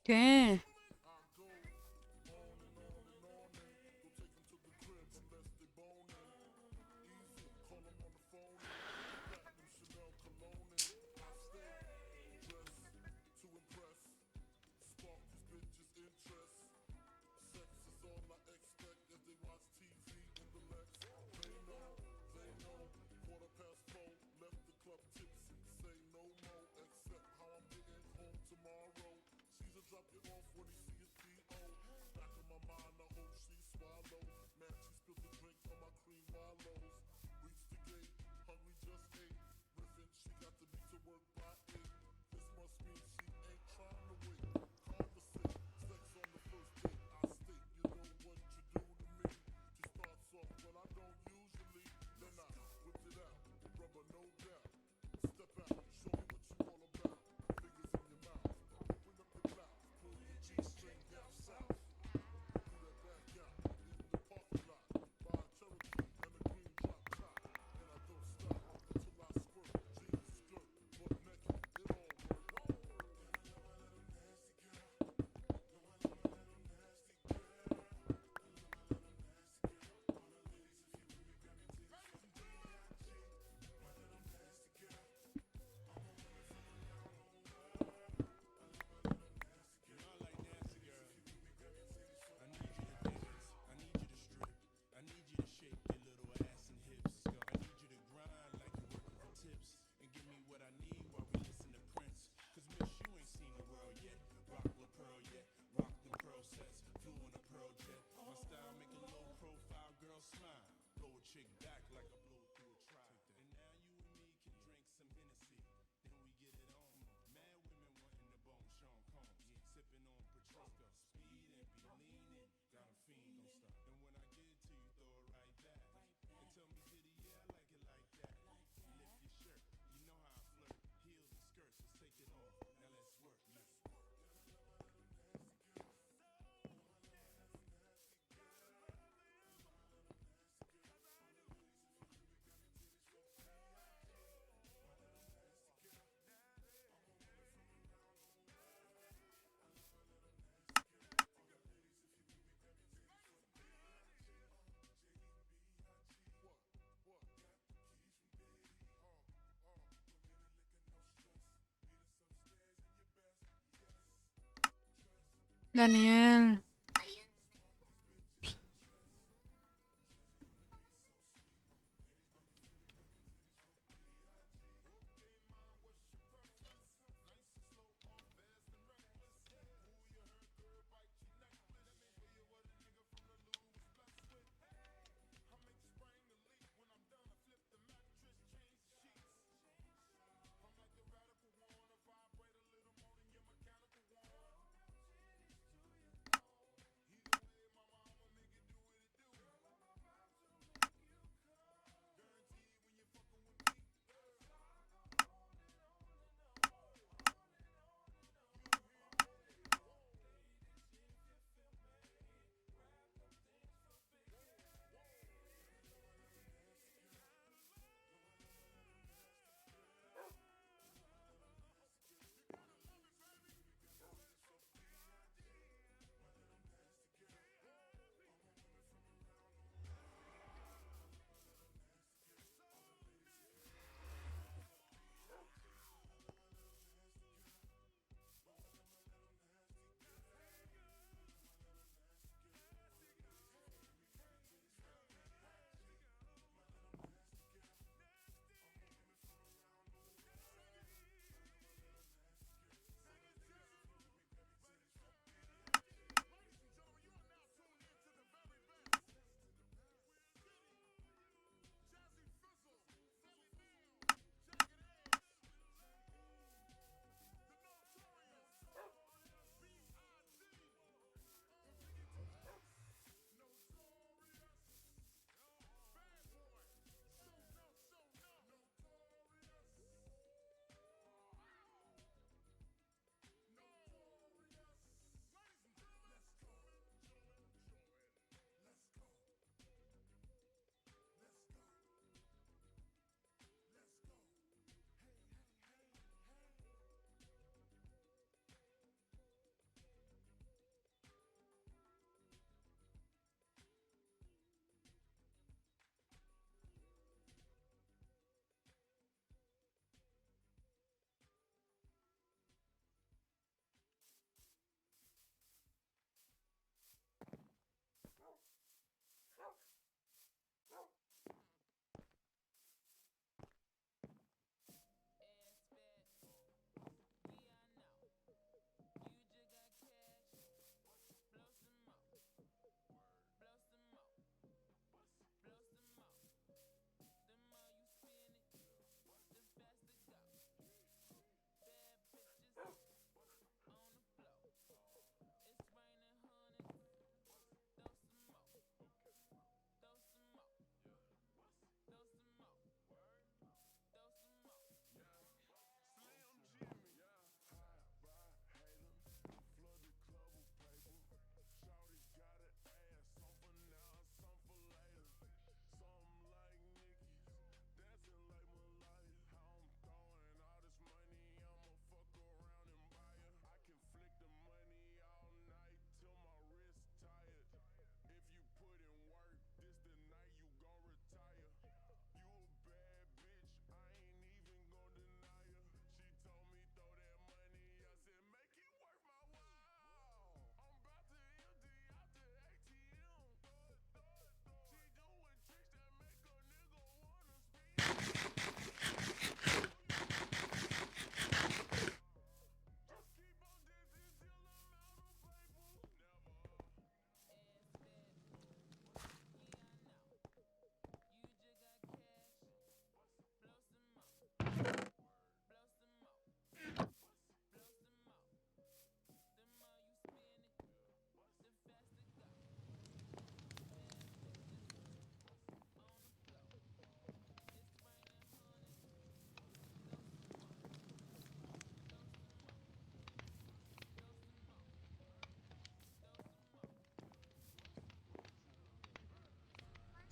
¿Qué? Daniel.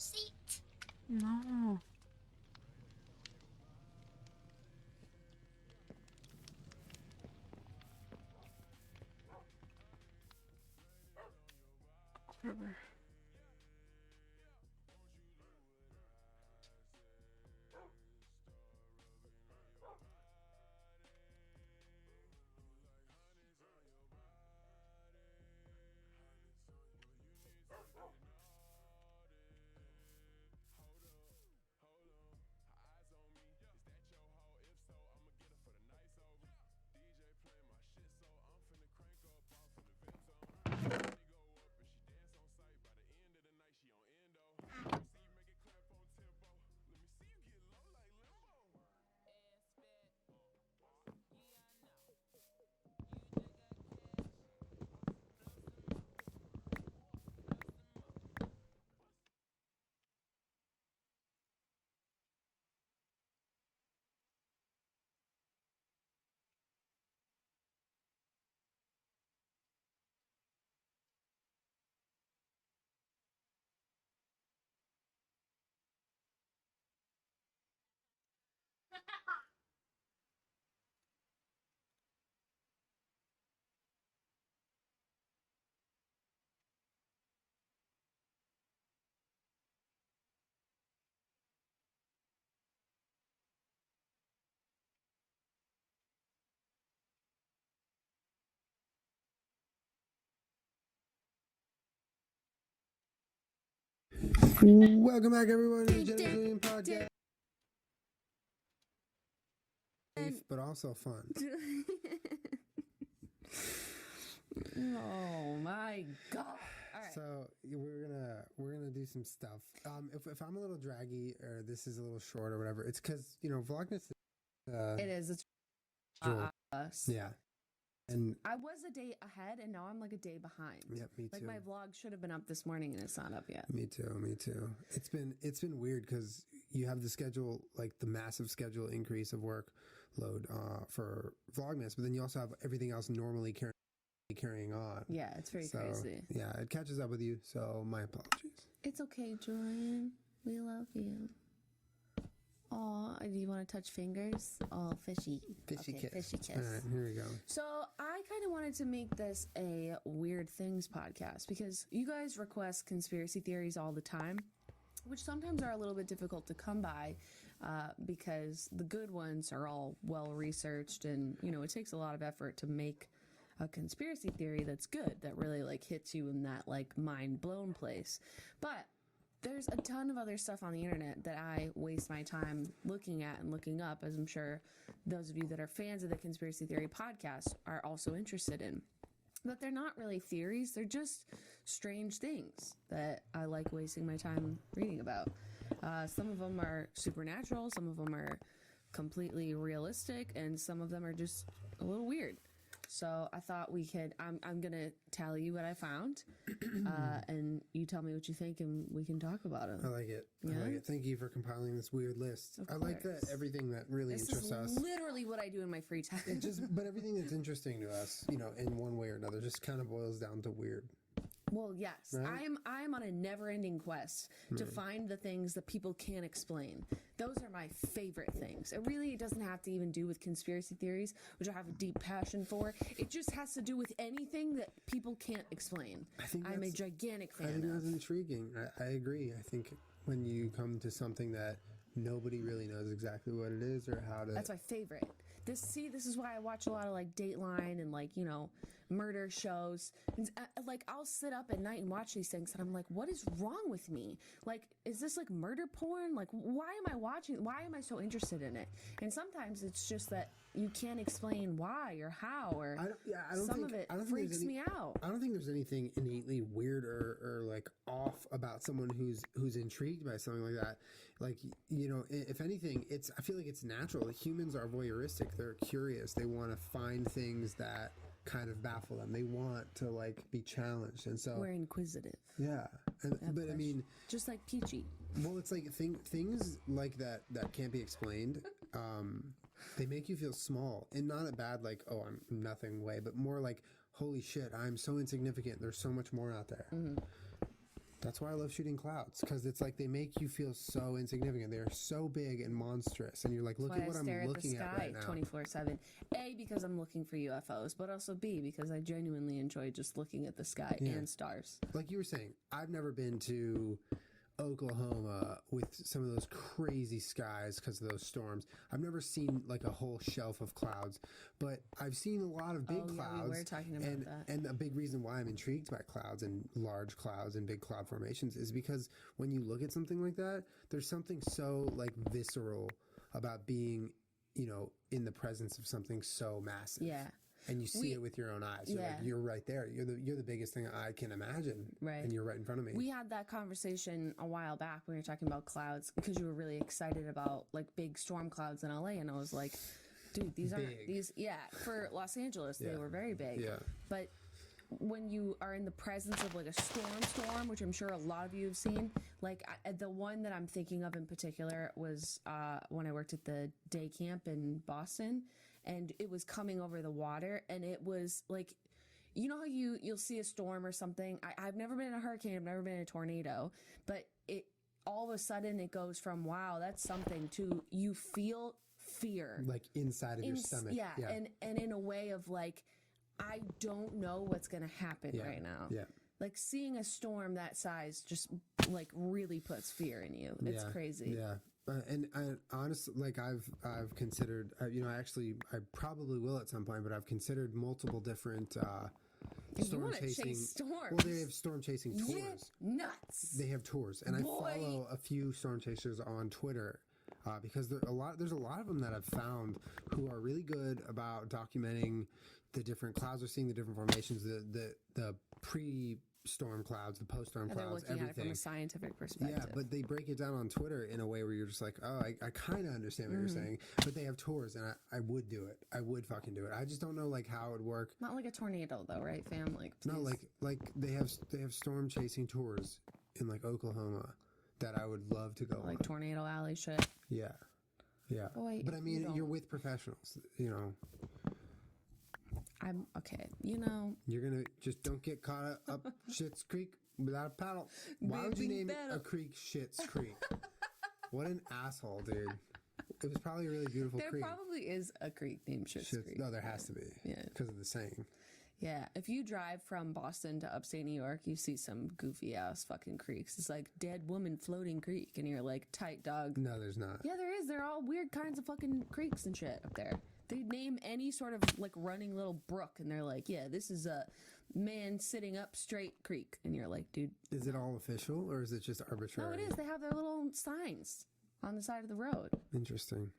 seat. No. Whatever. Welcome back, everyone, to the Jenna's Dream Podcast. Safe, but also fun. Oh my god! All right. So we're gonna do some stuff. If I'm a little draggy or this is a little short or whatever, it's because Vlogmas. It is. It's us. Yeah, and I was a day ahead, and now I'm like a day behind. Yep, me too. Like my vlog should have been up this morning, and it's not up yet. Me too. It's been weird because you have the schedule, like the massive schedule increase of workload for Vlogmas, but then you also have everything else normally carrying on. Yeah, it's very crazy. Yeah, it catches up with you. So my apologies. It's okay, Julian. We love you. Oh, do you want to touch fingers? Oh, fishy. Fishy okay, kiss. Fishy kiss. All right, here we go. So I kind of wanted to make this a Weird Things podcast because you guys request conspiracy theories all the time, which sometimes are a little bit difficult to come by because the good ones are all well researched, and it takes a lot of effort to make a conspiracy theory that's good, that really like hits you in that like mind blown place. But there's a ton of other stuff on the internet that I waste my time looking at and looking up, as I'm sure those of you that are fans of the Conspiracy Theory podcast are also interested in. But they're not really theories, they're just strange things that I like wasting my time reading about. Some of them are supernatural, some of them are completely realistic, and some of them are just a little weird. So I thought we could, I'm going to tell you what I found, and you tell me what you think, and we can talk about it. I like it. Yeah? I like it. Thank you for compiling this weird list. I like that everything that really interests us. Literally what I do in my free time. But everything that's interesting to us, in one way or another, just kind of boils down to weird. Well, yes, right? I'm on a never-ending quest to find the things that people can't explain. Those are my favorite things. It really doesn't have to even do with conspiracy theories, which I have a deep passion for. It just has to do with anything that people can't explain. I'm a gigantic fan of. I think that's intriguing. I agree. I think when you come to something that nobody really knows exactly what it is or how to... That's my favorite. This is why I watch a lot of like Dateline and like, murder shows. And, like I'll sit up at night and watch these things and I'm like, what is wrong with me? Like, is this like murder porn? Like, why am I watching? Why am I so interested in it? And sometimes it's just that you can't explain why or how, or some of it freaks me out. I don't think there's anything innately weird or like off about someone who's intrigued by something like that. Like, if anything, I feel like it's natural. Humans are voyeuristic. They're curious. They want to find things that kind of baffle them. They want to like be challenged, and so we're inquisitive. Yeah, but I mean, just like Peachy. Well, it's like things like that can't be explained. They make you feel small, and not a bad like, oh, I'm nothing way, but more like, holy shit, I'm so insignificant. There's so much more out there. Mm-hmm. That's why I love shooting clouds, because it's like they make you feel so insignificant. They're so big and monstrous, and you're like, look at what I'm looking at right now. 24/7. A, because I'm looking for UFOs, but also B, because I genuinely enjoy just looking at the sky and stars. Like you were saying, I've never been to Oklahoma with some of those crazy skies because of those storms. I've never seen like a whole shelf of clouds, but I've seen a lot of big clouds. We were talking about that. And a big reason why I'm intrigued by clouds and large clouds and big cloud formations is because when you look at something like that, there's something so like visceral about being, you know, in the presence of something so massive. Yeah. And you see it with your own eyes. You're like, you're right there. You're the biggest thing I can imagine. Right. And you're right in front of me. We had that conversation a while back when we were talking about clouds because you were really excited about like big storm clouds in LA, and I was like, dude, these aren't these. Yeah, for Los Angeles, they were very big. Yeah. But when you are in the presence of like a storm, which I'm sure a lot of you have seen, like the one that I'm thinking of in particular was when I worked at the day camp in Boston. And it was coming over the water, and it was like, you know how you'll see a storm or something. I've never been in a hurricane, I've never been in a tornado, but it all of a sudden it goes from wow, that's something, to you feel fear like inside of your stomach. Yeah, and in a way of like, I don't know what's gonna happen right now. Yeah. Like seeing a storm that size just like really puts fear in you. It's crazy. Yeah. And I honestly, like I've considered, you know, I probably will at some point, but I've considered multiple different storm chasing. Well, they have storm chasing tours. Yeah, nuts. They have tours, and I follow a few storm chasers on Twitter because there's a lot of them that I've found who are really good about documenting the different clouds. We're seeing the different formations, the pre-storm clouds, the post-storm clouds, they're looking everything. at it from a scientific perspective. Yeah, but they break it down on Twitter in a way where you're just like, oh, I kind of understand what you're saying. But they have tours, and I would do it. I would fucking do it. I just don't know like how it would work. Not like a tornado though, right, fam? Like no, like they have storm chasing tours in like Oklahoma that I would love to go on. Like Tornado Alley shit. Yeah. Boy, but I mean, you're with professionals, you know. I'm okay. You know, you're gonna just don't get caught up Schitt's Creek without a paddle. Why would you name a creek Schitt's Creek? What an asshole, dude. It was probably a really beautiful creek. There probably is a creek named Schitt's Creek. No, there has to be. Yeah, because of the saying. Yeah, if you drive from Boston to upstate New York, you see some goofy ass fucking creeks. It's like dead woman floating creek, and you're like, tight dog. No, there's not. Yeah, there is. There are all weird kinds of fucking creeks and shit up there. They name any sort of like running little brook, and they're like, yeah, this is a man sitting up straight creek, and you're like, dude. Is it all official, or is it just arbitrary? No, it is. They have their little signs on the side of the road. Interesting.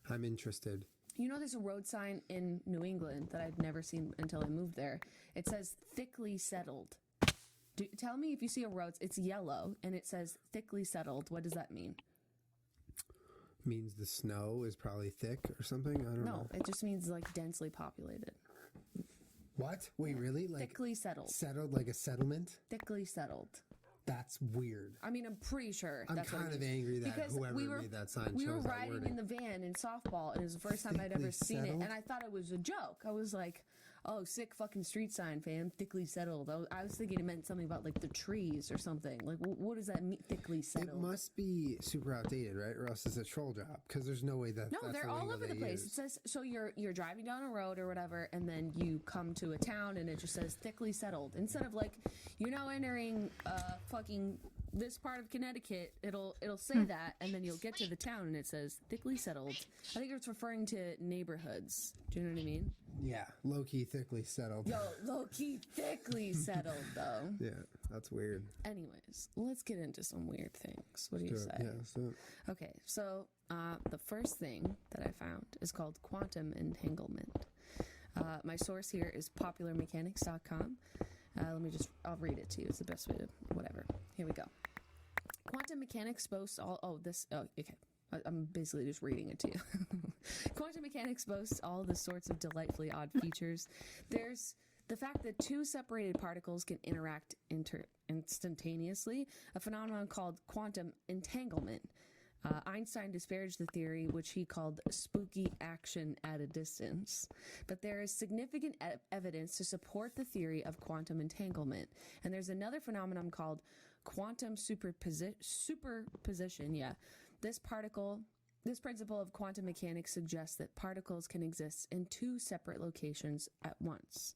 I'm interested. You know, there's a road sign in New England that I'd never seen until I moved there. It says thickly settled. Tell me if you see a road, it's yellow, and it says thickly settled. What does that mean? Means the snow is probably thick or something? I don't know. No, it just means like densely populated. What? Wait, really? Like thickly settled. Settled like a settlement? Thickly settled. That's weird. I mean, I'm pretty sure. I'm kind of angry that whoever made that sign chose that wording. We were riding in the van in softball, and it was the first time I'd ever seen it, and I thought it was a joke. I was like, oh, sick fucking street sign, fam. Thickly settled. I was thinking it meant something about like the trees or something. Like, what does that mean, thickly settled? It must be super outdated, right? Or else it's a troll job, because there's no way that's they're all over the place. It says, so you're driving down a road or whatever, and then you come to a town, and it just says thickly settled. Instead of like, you're now entering fucking this part of Connecticut, it'll say that, and then you'll get to the town and it says thickly settled. I think it's referring to neighborhoods. Do you know what I mean? Yeah, low-key thickly settled. Yo, low-key thickly settled, though. Yeah, that's weird. Anyways, let's get into some weird things. What do you say? Yeah, let's do it. Okay, so the first thing that I found is called quantum entanglement. My source here is popularmechanics.com. I'll read it to you. It's the best way to, whatever. Here we go. Quantum mechanics boasts okay. I'm basically just reading it to you. Quantum mechanics boasts all the sorts of delightfully odd features. There's the fact that two separated particles can interact instantaneously, a phenomenon called quantum entanglement. Einstein disparaged the theory, which he called spooky action at a distance. But there is significant evidence to support the theory of quantum entanglement. And there's another phenomenon called quantum superposition. Yeah. This principle of quantum mechanics suggests that particles can exist in two separate locations at once.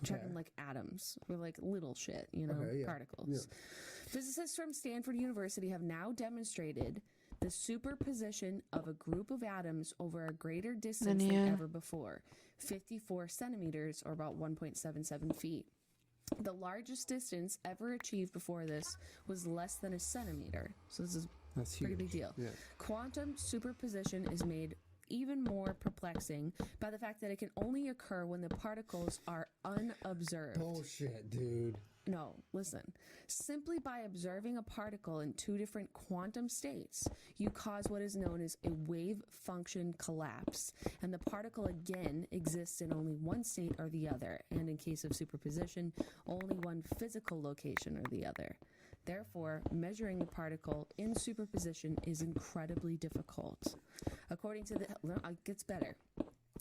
Talking like atoms or like little shit, particles. Yeah. Physicists from Stanford University have now demonstrated the superposition of a group of atoms over a greater distance than ever before, 54 centimeters or about 1.77 feet. The largest distance ever achieved before this was less than a centimeter. So that's a pretty big deal. Yeah. Quantum superposition is made even more perplexing by the fact that it can only occur when the particles are unobserved. Bullshit, dude. No, listen. Simply by observing a particle in two different quantum states, you cause what is known as a wave function collapse, and the particle again exists in only one state or the other, and in case of superposition, only one physical location or the other. Therefore, measuring the particle in superposition is incredibly difficult. It gets better.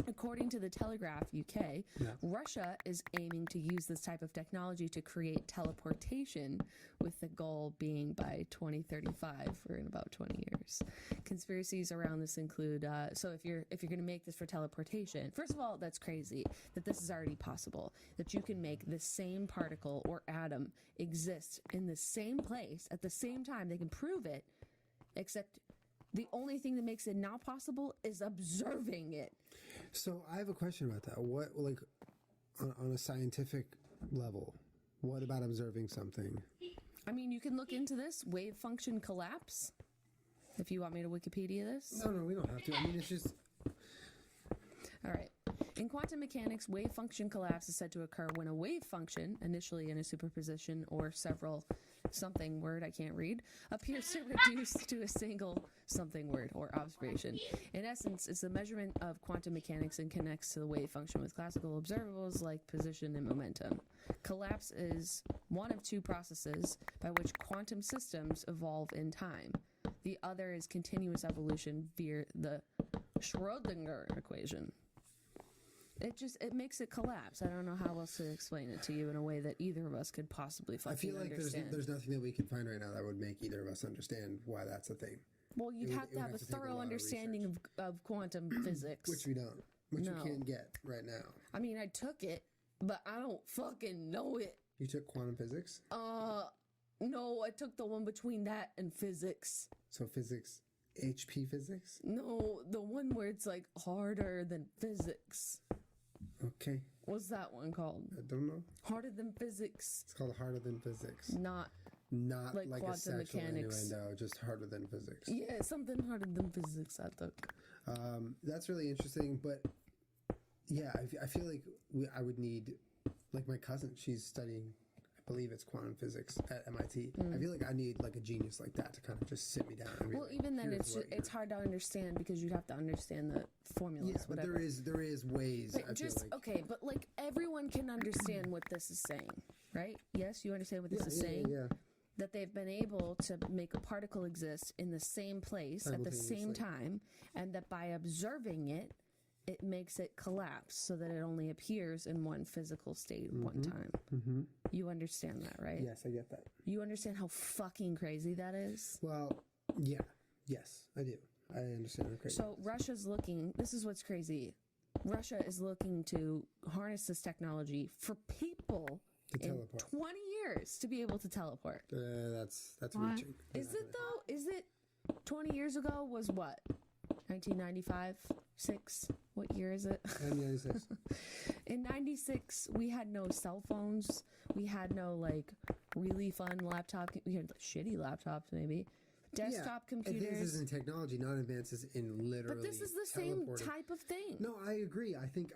According to the Telegraph UK, Russia is aiming to use this type of technology to create teleportation, with the goal being by 2035, or in about 20 years. Conspiracies around this include, so if you're going to make this for teleportation, first of all, that's crazy that this is already possible, that you can make the same particle or atom exist in the same place at the same time. They can prove it, except the only thing that makes it not possible is observing it. So I have a question about that. What, like, on a scientific level, what about observing something? I mean, you can look into this wave function collapse. If you want me to Wikipedia this. No, we don't have to. I mean, it's just. All right. In quantum mechanics, wave function collapse is said to occur when a wave function, initially in a superposition or several something word I can't read, appears to reduce to a single something word or observation. In essence, it's the measurement of quantum mechanics and connects to the wave function with classical observables like position and momentum. Collapse is one of two processes by which quantum systems evolve in time. The other is continuous evolution via the Schrödinger equation. It makes it collapse. I don't know how else to explain it to you in a way that either of us could possibly fucking understand. I feel like there's nothing that we can find right now that would make either of us understand why that's a thing. Well, you'd have to have a thorough understanding of quantum physics. Which we don't. Which we can't get right now. I mean, I took it, but I don't fucking know it. You took quantum physics? No, I took the one between that and physics. So physics, HP physics? No, the one where it's like harder than physics. Okay. What's that one called? I don't know. Harder than physics. It's called harder than physics. Not like a sexual mechanics. innuendo, just harder than physics. Yeah, something harder than physics I took. That's really interesting, but yeah, I feel like I would need, like my cousin, she's studying, I believe it's quantum physics at MIT. I feel like I need like a genius like that to kind of just sit me down. And be well, like, even then, it's hard to understand because you'd have to understand the formulas. Yeah, but there is ways. But okay, but like everyone can understand what this is saying, right? Yes, you understand what this is saying. Yeah. That they've been able to make a particle exist in the same place at the same time, and that by observing it, it makes it collapse so that it only appears in one physical state one time. Mm-hmm. You understand that, right? Yes, I get that. You understand how fucking crazy that is? Well, yeah. Yes, I do. I understand how crazy. So Russia's looking, this is what's crazy. Russia is looking to harness this technology for people in 20 years to be able to teleport. That's reaching. Is it though? Is it 20 years ago was what? 1995? 6? What year is it? 1996. In 96, we had no cell phones. We had no like really fun laptop. We had shitty laptops maybe. Desktop computers. Advances in technology, not advances in literally. But this is the same type of thing. No, I agree. I think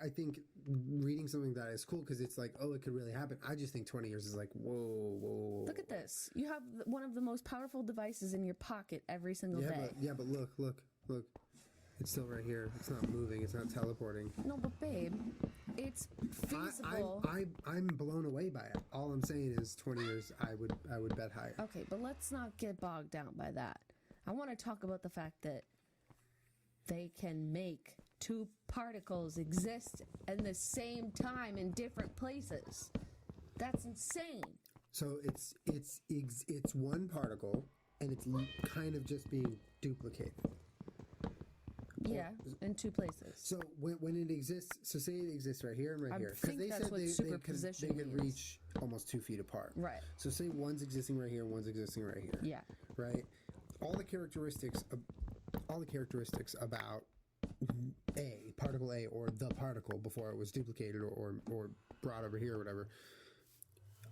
reading something like that is cool because it's like, oh, it could really happen. I just think 20 years is like, whoa. Look at this. You have one of the most powerful devices in your pocket every single day. But look. It's still right here. It's not moving. It's not teleporting. No, but babe, it's feasible. I'm blown away by it. All I'm saying is 20 years. I would bet higher. Okay, but let's not get bogged down by that. I want to talk about the fact that they can make two particles exist at the same time in different places. That's insane. So it's one particle, and it's kind of just being duplicated. Yeah, in two places. So when it exists, so say it exists right here and right here, because they said superposition they could reach almost 2 feet apart. Right. So say one's existing right here, one's existing right here. Yeah. Right. All the characteristics about particle A, or the particle before it was duplicated or brought over here or whatever,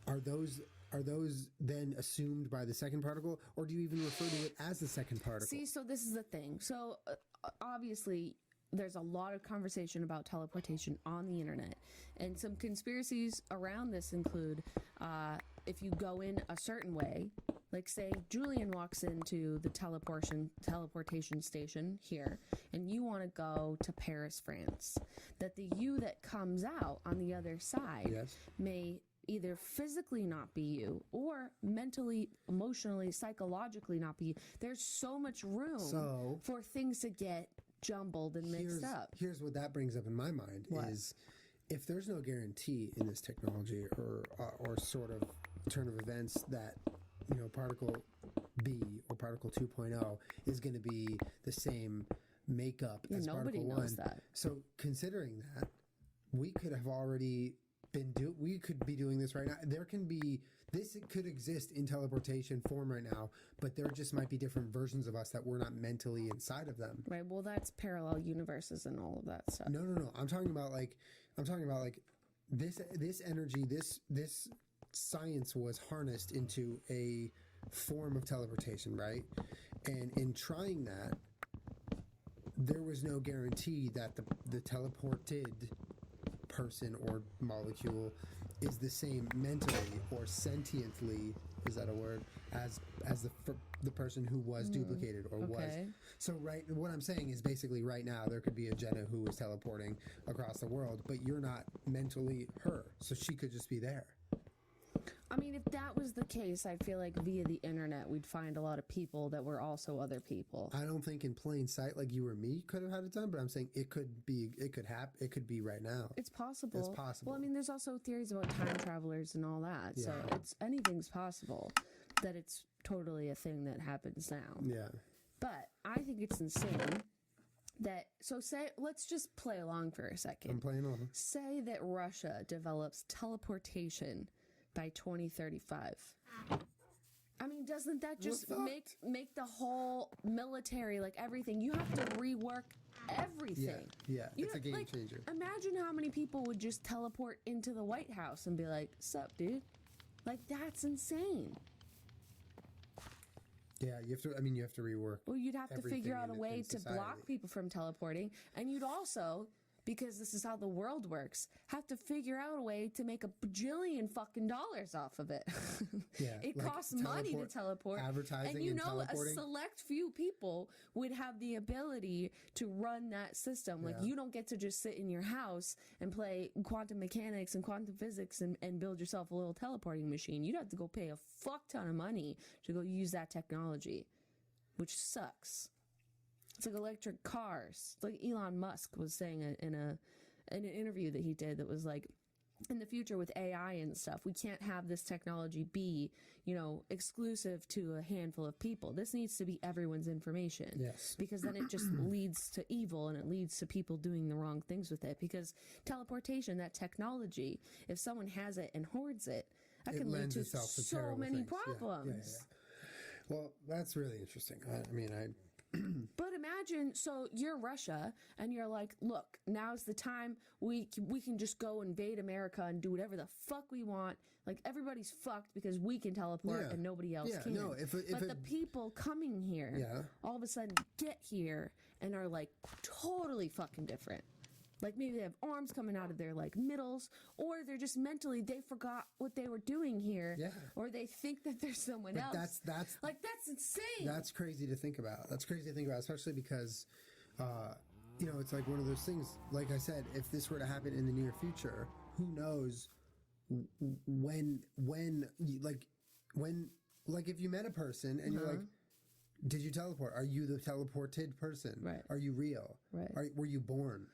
are those then assumed by the second particle, or do you even refer to it as the second particle? See, so this is the thing. So obviously there's a lot of conversation about teleportation on the internet, and some conspiracies around this include if you go in a certain way, like say Julian walks into the teleportation station here, and you want to go to Paris, France, that the you that comes out on the other side Yes. may either physically not be you, or mentally, emotionally, psychologically not be you. There's so much room for things to get jumbled and mixed up. Here's what that brings up in my mind is, if there's no guarantee in this technology or sort of turn of events that, you know, particle B or particle 2.0 is going to be the same makeup as nobody particle knows 1. that. So considering that, we could have already we could be doing this right now. This could exist in teleportation form right now, but there just might be different versions of us that we're not mentally inside of them. Right. Well, that's parallel universes and all of that stuff. No. I'm talking about like this energy, this science was harnessed into a form of teleportation, right? And in trying that, there was no guarantee that the teleported person or molecule is the same mentally or sentiently, is that a word, as the person who was duplicated or was. So what I'm saying is basically right now there could be a Jenna who is teleporting across the world, but you're not mentally her, so she could just be there. I mean, if that was the case, I feel like via the internet we'd find a lot of people that were also other people. I don't think in plain sight like you or me could have had it done, but I'm saying it could happen. It could be right now. It's possible. It's possible. Well, I mean, there's also theories about time travelers and all that. Yeah. So anything's possible. That it's totally a thing that happens now. Yeah. But I think it's insane that, let's just play along for a second. I'm playing along. Say that Russia develops teleportation by 2035. I mean, doesn't that just make the whole military, like everything, you have to rework everything. Yeah, it's a game changer. Imagine how many people would just teleport into the White House and be like, "Sup, dude?" Like, that's insane. Yeah, you have to rework. Well, you'd have to figure out a way to society. block people from teleporting, and you'd also, because this is how the world works, have to figure out a way to make a bajillion fucking dollars off of it. Yeah, it like costs money to teleport. Advertising and teleporting. A select few people would have the ability to run that system. Like, you don't get to just sit in your house and play quantum mechanics and quantum physics and build yourself a little teleporting machine. You'd have to go pay a fuck ton of money to go use that technology, which sucks. It's like electric cars. Like Elon Musk was saying in an interview that he did, that was like, in the future with AI and stuff, we can't have this technology be, exclusive to a handful of people. This needs to be everyone's information. Yes. Because then it just leads to evil, and it leads to people doing the wrong things with it. Because teleportation, that technology, if someone has it and hoards it, that can lead to so many problems. Yeah. Well, that's really interesting. But imagine, so you're Russia, and you're like, look, now's the time, we can just go invade America and do whatever the fuck we want. Like, everybody's fucked because we can teleport and nobody else can. No, but the people coming here, all of a sudden get here and are like totally fucking different. Like, maybe they have arms coming out of their, like, middles, or they're just mentally, they forgot what they were doing here. Yeah. Or they think that there's someone else. That's insane. That's crazy to think about. Especially because, it's like one of those things, like I said, if this were to happen in the near future, who knows when if you met a person and you're like, Did you teleport? Are you the teleported person? Right. Are you real? Right. Were you born?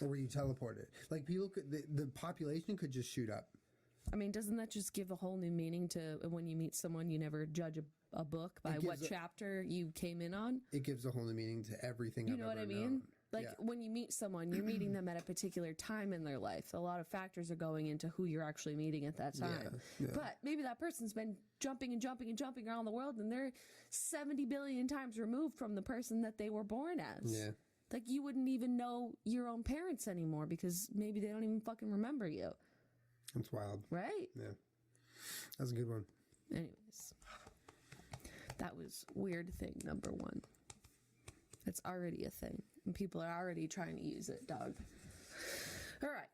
Or were you teleported? Like, people could, the population could just shoot up. I mean, doesn't that just give a whole new meaning to when you meet someone, you never judge a book by what chapter you came in on? It gives a whole new meaning to everything You I've know what ever I mean? known. Like, when you meet someone, you're meeting them at a particular time in their life. A lot of factors are going into who you're actually meeting at that time. Yeah. But maybe that person's been jumping and jumping and jumping around the world, and they're 70 billion times removed from the person that they were born as. Yeah. Like, you wouldn't even know your own parents anymore because maybe they don't even fucking remember you. That's wild. Right? Yeah. That's a good one. Anyways, that was weird thing number 1. It's already a thing, and people are already trying to use it, dog. All right.